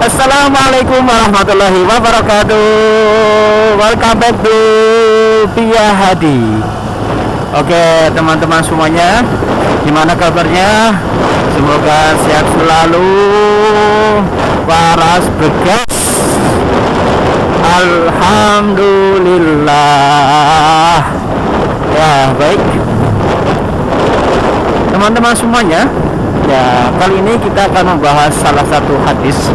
Assalamualaikum warahmatullahi wabarakatuh. Welcome back to Pia Hadi. Oke teman-teman semuanya, gimana kabarnya? Semoga sehat selalu, waras bergas. Alhamdulillah. Ya baik teman-teman semuanya. Ya, kali ini kita akan membahas salah satu hadis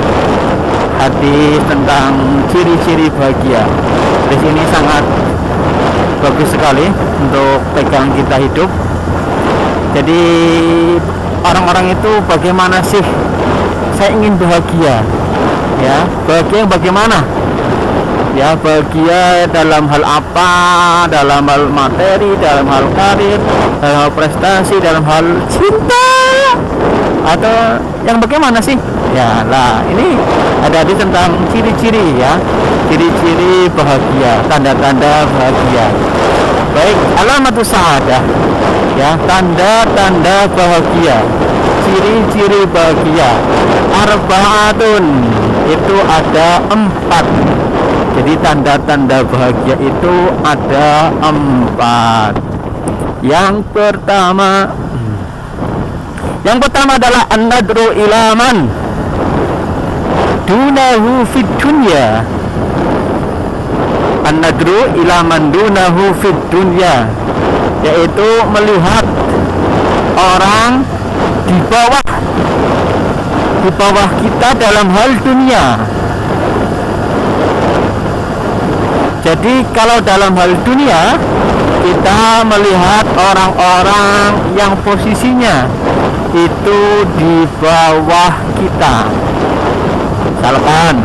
tentang ciri-ciri bahagia. Di sini sangat bagus sekali untuk pegang kita hidup. Jadi orang-orang itu bagaimana sih? Saya ingin bahagia. Ya, bahagia bagaimana? Ya, bahagia dalam hal apa? Dalam hal materi, dalam hal karir, dalam hal prestasi, dalam hal cinta, atau yang bagaimana sih? Ya lah, ini ada tentang ciri-ciri ya, ciri-ciri bahagia, tanda-tanda bahagia. Baik, alamatus sa'adah ya, tanda-tanda bahagia, ciri-ciri bahagia. Arba'atun, itu ada 4. Jadi tanda-tanda bahagia itu ada 4. Yang pertama adalah an-nadru ilaman dunahu fid dunya. An-nadru ilaman dunahu fid dunya, yaitu melihat orang di bawah kita dalam hal dunia. Jadi kalau dalam hal dunia kita melihat orang-orang yang posisinya itu di bawah kita, misalkan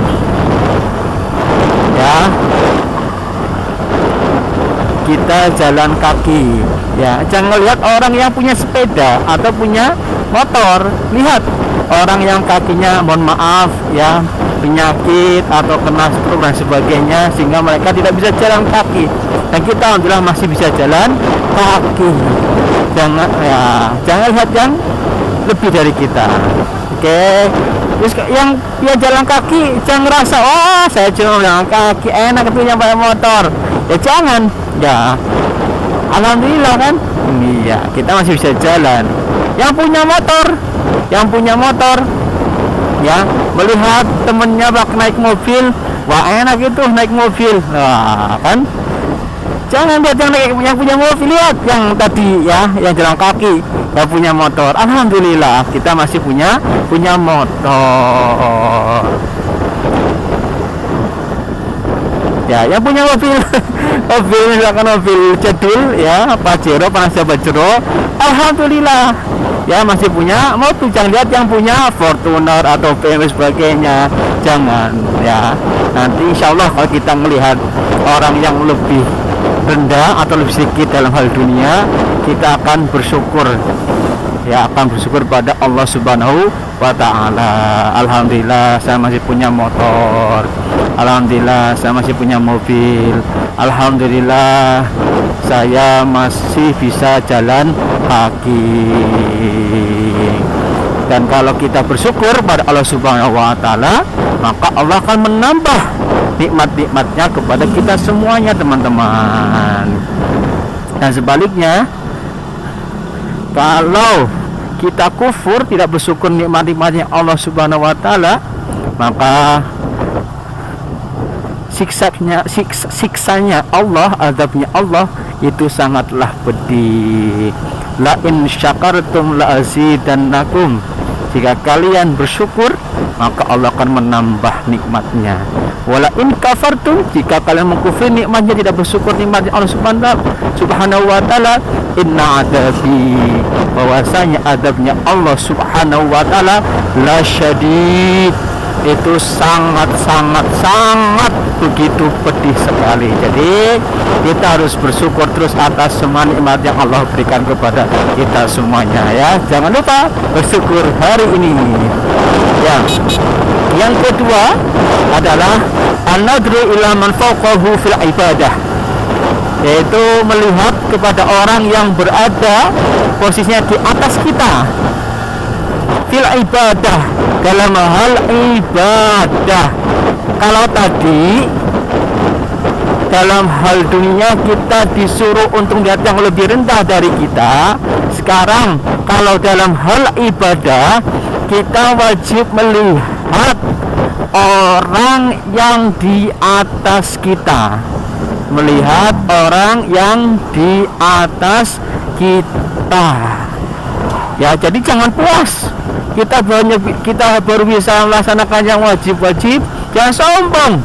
ya, kita jalan kaki ya, jangan lihat orang yang punya sepeda atau punya motor. Lihat orang yang kakinya, mohon maaf ya, penyakit atau kena stroke dan sebagainya, sehingga mereka tidak bisa jalan kaki, dan kita alhamdulillah masih bisa jalan kaki. Jangan lihat yang lebih dari kita. Oke. Terus yang jalan kaki jangan ngerasa, oh saya cuma jalan kaki enak itu yang pakai motor. Ya jangan. Ya alhamdulillah kan. Iya, kita masih bisa jalan. Yang punya motor ya, melihat temennya bak naik mobil, wah enak itu naik mobil. Wah kan, jangan lihat yang punya mobil, lihat yang tadi ya, yang jalan kaki, yang punya motor. Alhamdulillah kita masih punya motor ya. Yang punya mobil misalkan mobil jadul ya, Pajero, Pajero, alhamdulillah ya masih punya mobil. Jangan lihat yang punya Fortuner atau BMW sebagainya, jangan ya. Nanti insya Allah kalau kita melihat orang yang lebih rendah atau lebih sedikit dalam hal dunia, kita akan bersyukur ya, akan bersyukur pada Allah Subhanahu wa ta'ala. Alhamdulillah saya masih punya motor, alhamdulillah saya masih punya mobil, alhamdulillah saya masih bisa jalan kaki. Dan kalau kita bersyukur pada Allah Subhanahu wa ta'ala, maka Allah akan menambah nikmat-nikmatnya kepada kita semuanya teman-teman. Dan sebaliknya, kalau kita kufur, tidak bersyukur nikmat-nikmatnya Allah Subhanahu wa ta'ala, maka siksanya Allah, azabnya Allah itu sangatlah pedih. La in syakartum la azidannakum. Jika kalian bersyukur, maka Allah akan menambah nikmatnya. Wala in kafartum, jika kalian mengkufri nikmatnya, tidak bersyukur nikmatnya Allah Subhanahu wa ta'ala, inna adabi, bahwasanya adabnya Allah Subhanahu wa ta'ala la syadid, itu sangat begitu pedih sekali. Jadi kita harus bersyukur terus atas semua nikmat yang Allah berikan kepada kita semuanya ya. Jangan lupa bersyukur hari ini ya. Yang kedua adalah an-nadru ila man fawqahu fil ibadah, yaitu melihat kepada orang yang berada posisinya di atas kita fil ibadah, dalam hal ibadah. Kalau tadi dalam hal dunia kita disuruh untuk lihat yang lebih rendah dari kita, sekarang kalau dalam hal ibadah kita wajib melihat orang yang di atas kita, melihat orang yang di atas kita. Ya, jadi jangan puas kita baru bisa melaksanakan yang wajib-wajib, jangan sombong.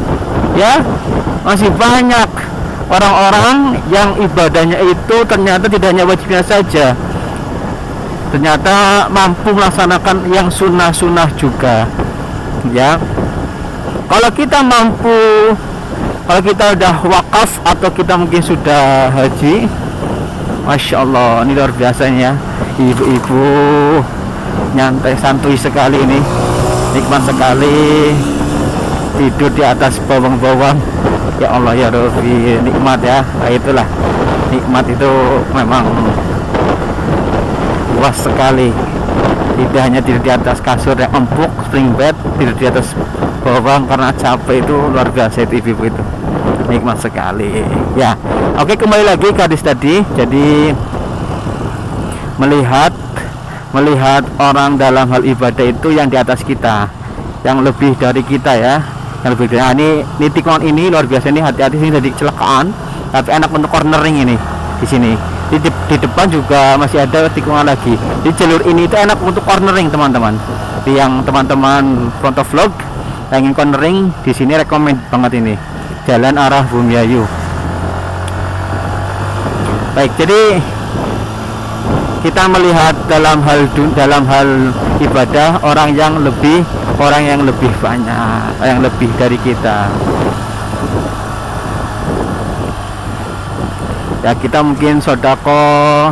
Ya, masih banyak orang-orang yang ibadahnya itu ternyata tidak hanya wajibnya saja, ternyata mampu melaksanakan yang sunnah-sunnah juga. Ya, kalau kita mampu, kalau kita udah wakaf atau kita mungkin sudah haji, Masya Allah, ini luar biasanya. Ibu-ibu nyantai santuy sekali ini, nikmat sekali tidur di atas bawang-bawang. Ya Allah ya Rabbi, nikmat ya. Nah, itulah nikmat itu memang luas sekali. Tidak hanya tidur di atas kasur yang empuk, spring bed, tidur di atas bawang karena capek, itu luar biasa itu ibu-ibu itu. Nikmat sekali. Ya, oke, kembali lagi ke hadis tadi. Jadi melihat orang dalam hal ibadah itu yang di atas kita, yang lebih dari kita ya, yang lebih dari. Nah, ini tikungan ini luar biasa, ini hati-hati sini jadi kecelakaan, tapi enak untuk cornering ini di sini. Di depan juga masih ada tikungan lagi. Di jalur ini itu enak untuk cornering teman-teman. Jadi yang teman-teman Pronto Vlog yang ingin cornering di sini rekomend banget ini. Jalan arah Bumiayu. Baik, jadi kita melihat dalam hal ibadah orang yang lebih banyak, yang lebih dari kita. Ya, kita mungkin sedekah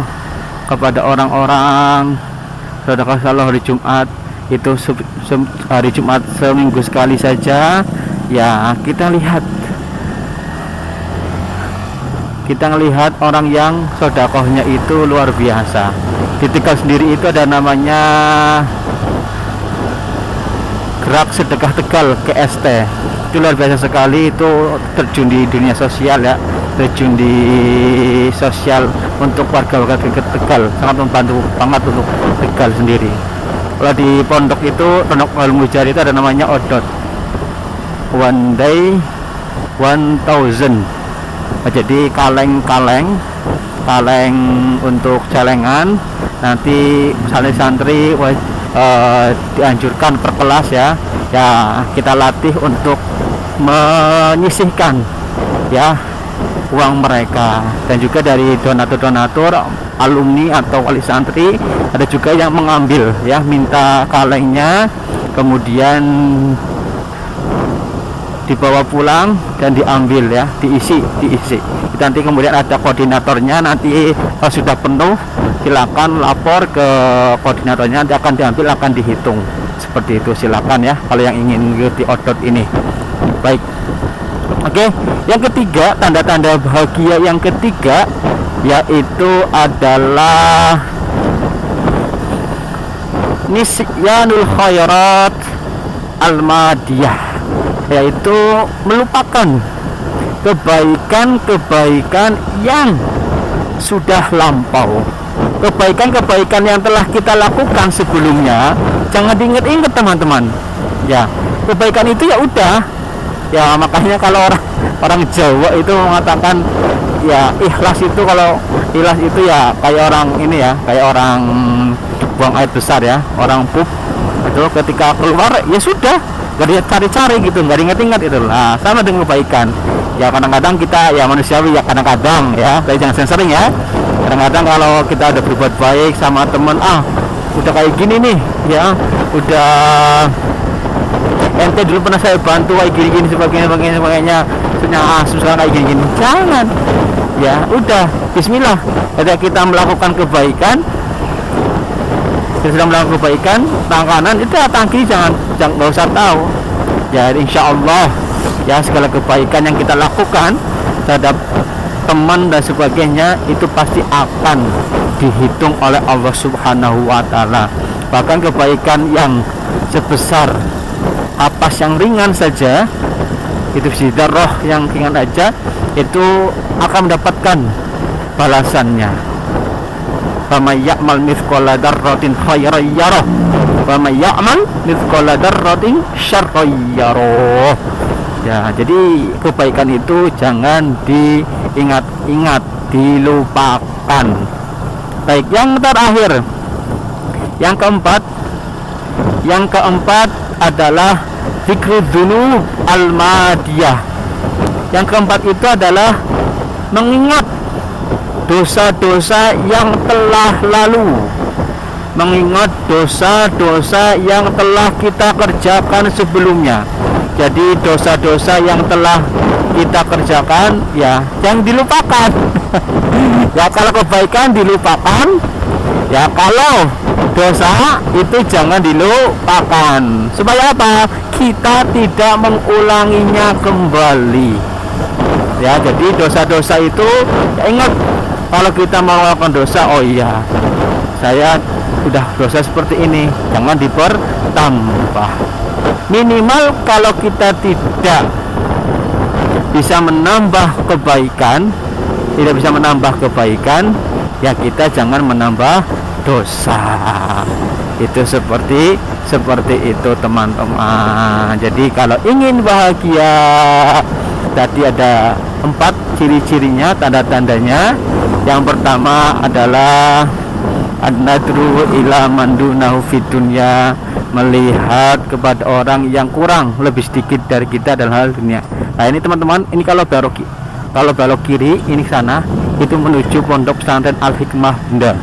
kepada orang-orang, sedekah salah hari Jumat itu hari Jumat seminggu sekali saja. Ya, kita ngelihat orang yang sedekahnya itu luar biasa. Di Tegal sendiri itu ada namanya Gerak Sedekah Tegal, GST. Itu luar biasa sekali, itu terjun di dunia sosial ya, terjun di sosial untuk warga-warga Tegal, sangat membantu banget untuk Tegal sendiri. Kalau di pondok itu, Pondok Al Mujari itu ada namanya Odot, One Day 1000. Jadi kaleng untuk celengan. Nanti misalnya santri dianjurkan per kelas ya kita latih untuk menyisihkan ya uang mereka. Dan juga dari donatur alumni atau wali santri ada juga yang mengambil ya, minta kalengnya kemudian dibawa pulang dan diambil ya, diisi. Nanti kemudian ada koordinatornya, nanti kalau sudah penuh silakan lapor ke koordinatornya, nanti akan diambil, akan dihitung. Seperti itu, silakan ya kalau yang ingin mengikuti Odot ini. Baik. Oke, yang ketiga, tanda-tanda bahagia yang ketiga yaitu adalah nisyanul khairat al-madiyah, yaitu melupakan kebaikan-kebaikan yang sudah lampau. Kebaikan-kebaikan yang telah kita lakukan sebelumnya jangan diingat-ingat teman-teman. Ya, kebaikan itu ya udah. Ya, makanya kalau orang Jawa itu mengatakan ya ikhlas itu, kalau ikhlas itu ya kayak orang ini ya, kayak orang buang air besar ya, orang pup itu ketika keluar ya sudah, gak dia cari-cari gitu, gak diingat-ingat itu. Nah, sama dengan kebaikan. Ya kadang-kadang kita ya manusiawi ya, kadang-kadang ya, tapi jangan sering ya. Kadang-kadang kalau kita udah berbuat baik sama temen, udah kayak gini nih ya, udah ente dulu pernah saya bantu kayak gini-gini sebagainya, susah kayak gini-gini. Jangan ya, udah bismillah. Ketika kita melakukan kebaikan, sedang melakukan kebaikan, tangan kanan itu tangki jangan nggak usah tahu. Jadi insya Allah ya segala kebaikan yang kita lakukan terhadap teman dan sebagainya itu pasti akan dihitung oleh Allah Subhanahu wa Ta'ala. Bahkan kebaikan yang sebesar kapas yang ringan saja, itu roh yang ringan aja, itu akan mendapatkan balasannya. Faman ya'mal mithqala dzarratin khairan yarah, faman ya'mal mithqala dzarratin syarran yarah. Ya, jadi kebaikan itu jangan diingat-ingat, dilupakan. Baik, yang terakhir, yang keempat adalah dzikrudz-dzunub al-madiyah. Yang keempat itu adalah mengingat dosa-dosa yang telah lalu, mengingat dosa-dosa yang telah kita kerjakan sebelumnya. Jadi dosa-dosa yang telah kita kerjakan ya jangan dilupakan. Ya kalau kebaikan dilupakan, ya kalau dosa itu jangan dilupakan. Supaya apa? Kita tidak mengulanginya kembali. Ya, jadi dosa-dosa itu ya ingat, kalau kita melakukan dosa, oh iya, saya sudah dosa seperti ini, jangan dipertambah. Minimal kalau kita tidak bisa menambah kebaikan, ya kita jangan menambah dosa. Itu seperti itu teman-teman. Jadi kalau ingin bahagia, tadi ada 4 ciri-cirinya, tanda-tandanya. Yang pertama adalah an-nadru ila man dunahu fid dunya, melihat kepada orang yang kurang, lebih sedikit dari kita dalam hal dunia. Nah ini teman-teman, ini kalau belok kiri ini sana, itu menuju pondok pesantren Al-Hikmah Bunda.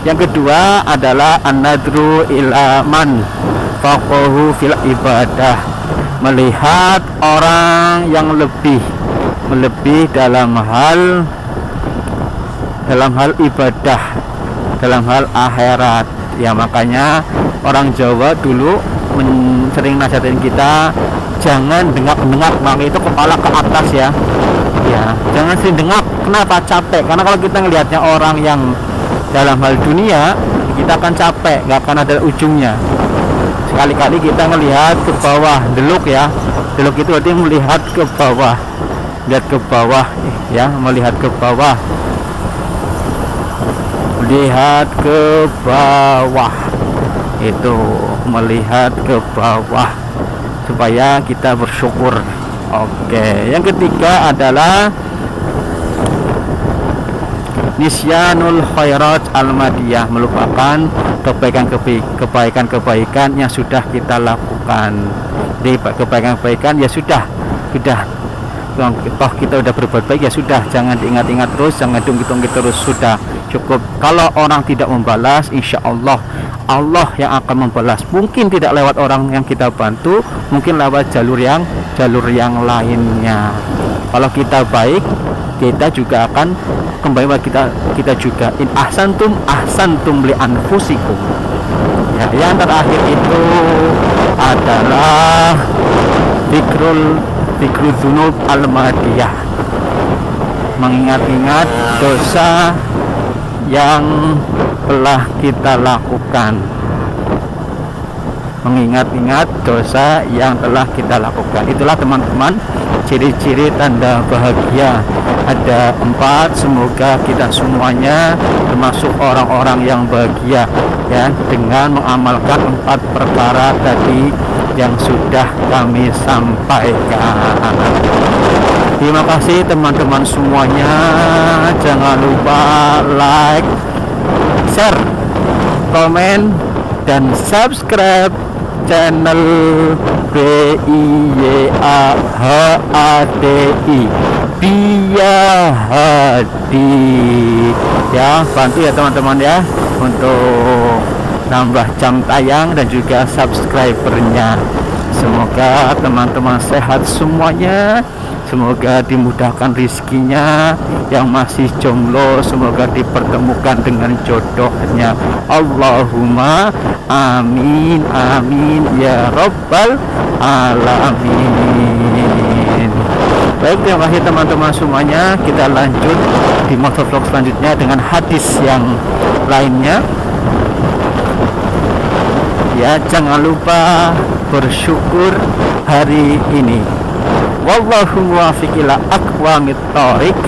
Yang kedua adalah an-nadru ila man faqahu fil ibadah, melihat orang yang lebih dalam hal ibadah, dalam hal akhirat. Ya makanya orang Jawa dulu sering nasihatin kita jangan dengak-dengak, makanya itu kepala ke atas ya. Ya, jangan sering dengak. Kenapa? Capek. Karena kalau kita ngelihatnya orang yang dalam hal dunia, kita akan capek, nggak akan ada ujungnya. Sekali-kali kita ngelihat ke bawah, deluk ya. Deluk itu artinya melihat ke bawah. Lihat ke bawah ya, melihat ke bawah. Lihat ke bawah. Itu melihat ke bawah supaya kita bersyukur. Oke, yang ketiga adalah nisyanul khairat al-madiyah, melupakan kebaikan yang sudah kita lakukan. Jadi kebaikan ya sudah toh kita udah berbuat baik, ya sudah, jangan diingat-ingat terus, jangan diungkit-ungkit terus, sudah cukup. Kalau orang tidak membalas, insya Allah yang akan membalas. Mungkin tidak lewat orang yang kita bantu, mungkin lewat jalur yang lainnya. Kalau kita baik, kita juga akan kembali kita juga. In ahsantum li anfusikum. Ya, yang terakhir itu adalah dzikrudz-dzunub al-madiyah, mengingat-ingat dosa yang telah kita lakukan. Mengingat-ingat dosa yang telah kita lakukan. Itulah teman-teman ciri-ciri tanda bahagia. Ada 4, semoga kita semuanya termasuk orang-orang yang bahagia ya, dengan mengamalkan 4 perkara tadi yang sudah kami sampaikan. Terima kasih teman-teman semuanya. Jangan lupa like, share, komen, dan subscribe channel BIYAHADI Biyahadi ya. Bantu ya teman-teman ya untuk nambah jam tayang dan juga subscribernya. Semoga teman-teman sehat semuanya, semoga dimudahkan rezekinya. Yang masih jomblo semoga dipertemukan dengan jodohnya. Allahumma amin amin ya rabbal alamin. Baik, terima kasih teman-teman semuanya. Kita lanjut di motovlog selanjutnya dengan hadis yang lainnya. Ya, jangan lupa bersyukur hari ini. Wallahu muwaffiq ila aqwamit thoriq.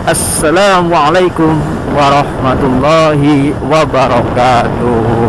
Assalamualaikum warahmatullahi wabarakatuh.